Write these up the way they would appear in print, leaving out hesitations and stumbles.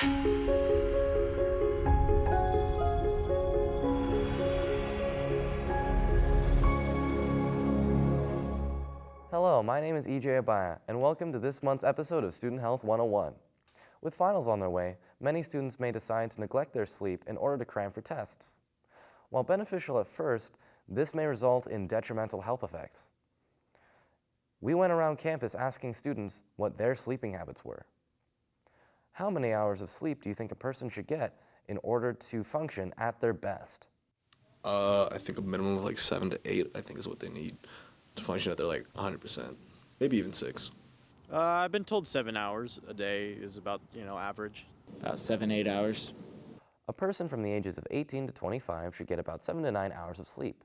Hello, my name is EJ Abaya, and welcome to this month's episode of Student Health 101. With finals on their way, many students may decide to neglect their sleep in order to cram for tests. While beneficial at first, this may result in detrimental health effects. We went around campus asking students what their sleeping habits were. How many hours of sleep do you think a person should get in order to function at their best? I think a minimum of like 7 to 8, I think is what they need to function at their like 100%, maybe even 6. I've been told 7 hours a day is about, average. About 7, 8 hours. A person from the ages of 18 to 25 should get about 7 to 9 hours of sleep.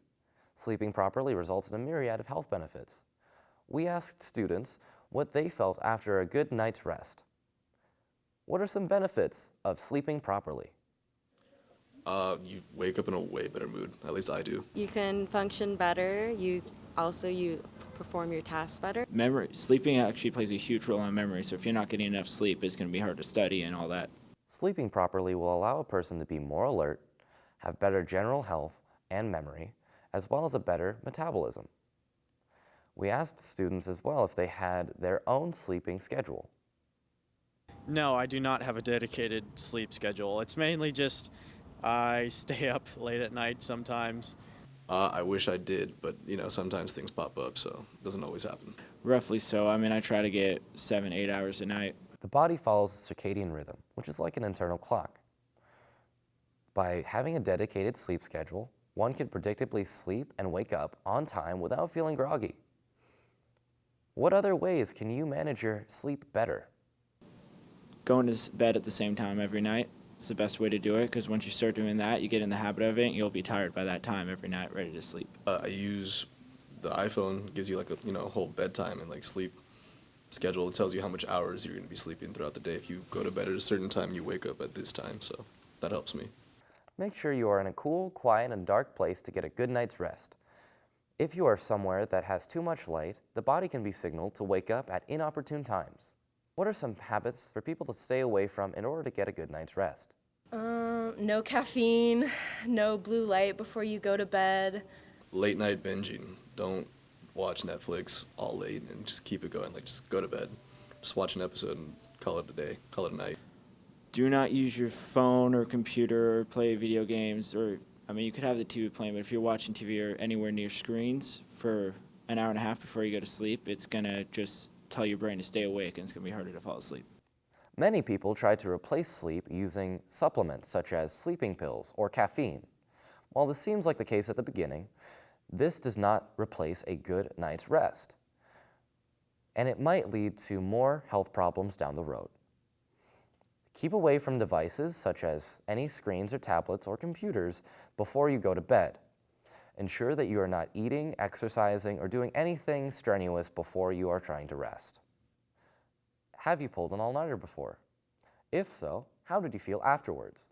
Sleeping properly results in a myriad of health benefits. We asked students what they felt after a good night's rest. What are some benefits of sleeping properly? You wake up in a way better mood, at least I do. You can function better. You perform your tasks better. Memory. Sleeping actually plays a huge role in memory, so if you're not getting enough sleep, it's going to be hard to study and all that. Sleeping properly will allow a person to be more alert, have better general health and memory, as well as a better metabolism. We asked students as well if they had their own sleeping schedule. No, I do not have a dedicated sleep schedule. It's mainly just I stay up late at night sometimes. I wish I did, but sometimes things pop up, so it doesn't always happen. Roughly so. I try to get 7, 8 hours a night. The body follows a circadian rhythm, which is like an internal clock. By having a dedicated sleep schedule, one can predictably sleep and wake up on time without feeling groggy. What other ways can you manage your sleep better? Going to bed at the same time every night is the best way to do it, because once you start doing that, you get in the habit of it, and you'll be tired by that time every night, ready to sleep. I use the iPhone, gives you like a whole bedtime and like sleep schedule. It tells you how much hours you're going to be sleeping throughout the day. If you go to bed at a certain time, you wake up at this time, so that helps me. Make sure you are in a cool, quiet, and dark place to get a good night's rest. If you are somewhere that has too much light, the body can be signaled to wake up at inopportune times. What are some habits for people to stay away from in order to get a good night's rest? No caffeine, no blue light before you go to bed. Late night binging. Don't watch Netflix all late and just keep it going. Like, just go to bed. Just watch an episode and call it a day, call it a night. Do not use your phone or computer or play video games, or, you could have the TV playing, but if you're watching TV or anywhere near screens for an hour and a half before you go to sleep, it's going to just tell your brain to stay awake, and it's going to be harder to fall asleep. Many people try to replace sleep using supplements such as sleeping pills or caffeine. While this seems like the case at the beginning, this does not replace a good night's rest, and it might lead to more health problems down the road. Keep away from devices such as any screens or tablets or computers before you go to bed. Ensure that you are not eating, exercising, or doing anything strenuous before you are trying to rest. Have you pulled an all-nighter before? If so, how did you feel afterwards?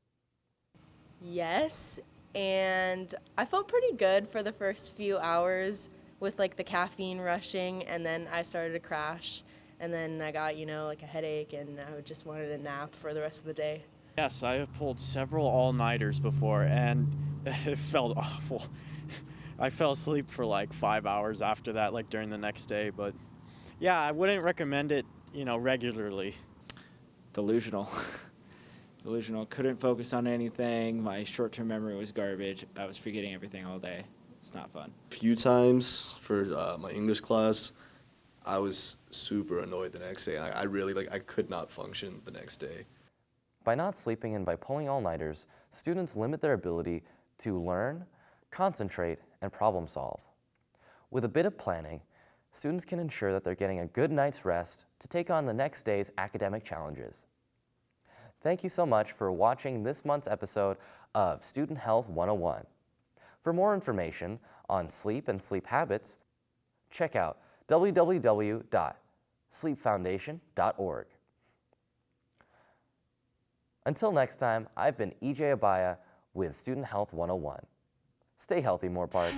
Yes, and I felt pretty good for the first few hours with the caffeine rushing, and then I started to crash, and then I got, a headache, and I just wanted a nap for the rest of the day. Yes, I have pulled several all-nighters before, and it felt awful. I fell asleep for 5 hours after that, during the next day, but yeah, I wouldn't recommend it, regularly. Delusional. Couldn't focus on anything. My short-term memory was garbage. I was forgetting everything all day. It's not fun. A few times for my English class, I was super annoyed the next day. I really, I could not function the next day. By not sleeping and by pulling all-nighters, students limit their ability to learn, concentrate, and problem solve. With a bit of planning, students can ensure that they're getting a good night's rest to take on the next day's academic challenges. Thank you so much for watching this month's episode of Student Health 101. For more information on sleep and sleep habits, check out www.sleepfoundation.org. Until next time, I've been EJ Abaya with Student Health 101. Stay healthy, Moore Park.